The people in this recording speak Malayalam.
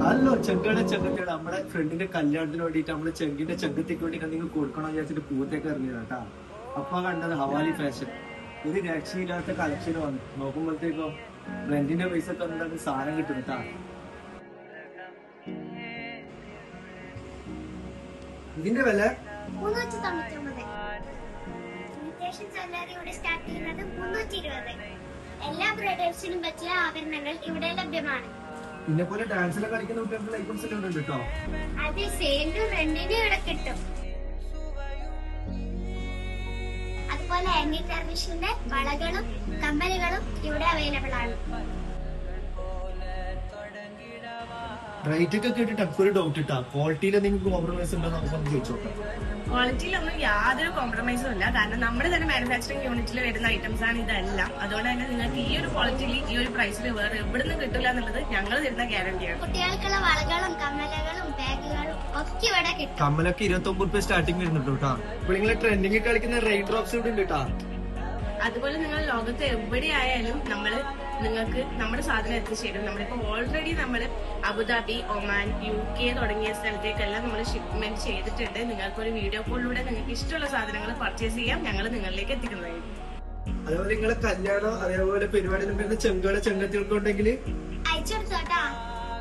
അല്ലോ ചെങ്കയുടെ ചെങ്കത്തിയുടെ നമ്മുടെ ഫ്രണ്ടിന്റെ കല്യാണത്തിന് വേണ്ടിട്ട് നമ്മള് ചെങ്കിന്റെ ചെങ്കത്തേക്ക് വേണ്ടി നിങ്ങൾ കൊടുക്കണം വിചാരിച്ചിട്ട് പൂത്തേക്ക് ഇറങ്ങിയത് കേട്ടാ. അപ്പൊ കണ്ടത് ഹവാലി ഫാഷൻ. ഒരു രക്ഷയില്ലാത്ത കളക്ഷൻ വന്നു നോക്കുമ്പോഴത്തേക്കോ റെന്റിന്റെ പൈസ ഒക്കെ എന്താണ് സാധനം കിട്ടും കേട്ടാ. ഇതിന്റെ വില 399. ഇമിറ്റേഷൻ ജ്വല്ലറി ഇവിടെ സ്റ്റാർട്ട് ചെയ്യുന്നത് 320. എല്ലാ ബ്രൈഡൽസിനും പറ്റിയ ആഭരണങ്ങൾ ഇവിടെ ലഭ്യമാണ്. പിന്നെ പോലെ ഡാൻസിലൊക്കെ കളിക്കുന്ന കുട്ടികൾക്ക് ഐറ്റംസ് എല്ലാം ഉണ്ട് കേട്ടോ. അത് സെയിലും റെന്റിനും ഇവിടെ കിട്ടും. അതുപോലെ ആന്റി ടെർണിഷിന്റെ വളകളും കമ്മലുകളും ഇവിടെ അവൈലബിൾ ആണ്. റേറ്റ് ഒക്കെ കേട്ടിട്ട് എനിക്കൊരു ഡൗട്ട് ഇട്ടാ, ക്വാളിറ്റിയിൽ നിങ്ങൾക്ക് കോംപ്രമൈസ് ഉണ്ടോ നമുക്കൊന്ന് ചോദിച്ചു നോക്കാം. ക്വാളിറ്റിയിലൊന്നും യാതൊരു കോംപ്രമൈസും ഇല്ല. കാരണം നമ്മുടെ തന്നെ മാനുഫാക്ചറിംഗ് യൂണിറ്റിൽ വരുന്ന ഐറ്റംസ് ആണ് ഇതെല്ലാം. അതുകൊണ്ട് തന്നെ നിങ്ങൾക്ക് ഈ ഒരു ക്വാളിറ്റിയിൽ ഈ ഒരു പ്രൈസിൽ വേറെ എവിടുന്ന് കിട്ടില്ല എന്നുള്ളത് ഞങ്ങൾ തരുന്ന ഗ്യാരണ്ടിയാണ്. കുട്ടികൾക്കുള്ള വളകളും കമ്മലുകളും ബാഗുകളും ഒക്കെ ഇവിടെ കിട്ടും. കമ്മലൊക്കെ 29 രൂപ സ്റ്റാർട്ടിങ് വരുന്നുണ്ട് കേട്ടോ. ഇപ്പോൾ നിങ്ങൾ ട്രെൻഡിങ് കളിക്കുന്ന റെയിൻ ഡ്രോപ്സ് ഇവിടെ ഉണ്ട് കേട്ടോ. അതുപോലെ നിങ്ങൾ ലോകത്ത് എവിടെയായാലും നിങ്ങൾക്ക് നമ്മുടെ സാധനം എത്തിച്ചേരും. നമ്മളിപ്പോ ഓൾറെഡി നമ്മൾ അബുദാബി, ഒമാൻ, UK തുടങ്ങിയ സ്ഥലത്തേക്കെല്ലാം നമ്മൾ ഷിപ്മെന്റ് ചെയ്തിട്ടുണ്ട്. നിങ്ങൾക്കൊരു വീഡിയോ കോളിലൂടെ നിങ്ങൾക്ക് ഇഷ്ടമുള്ള സാധനങ്ങൾ പർച്ചേസ് ചെയ്യാം, ഞങ്ങൾ നിങ്ങളിലേക്ക് എത്തിക്കുന്നതായിരിക്കും. അതേപോലെ നിങ്ങളെ കല്യാണം അതേപോലെ പരിപാടിയിലും വരുന്ന ചെങ്കത്തികൾക്ക് ഉണ്ടെങ്കിൽ അയച്ചെടുത്തോട്ടാ.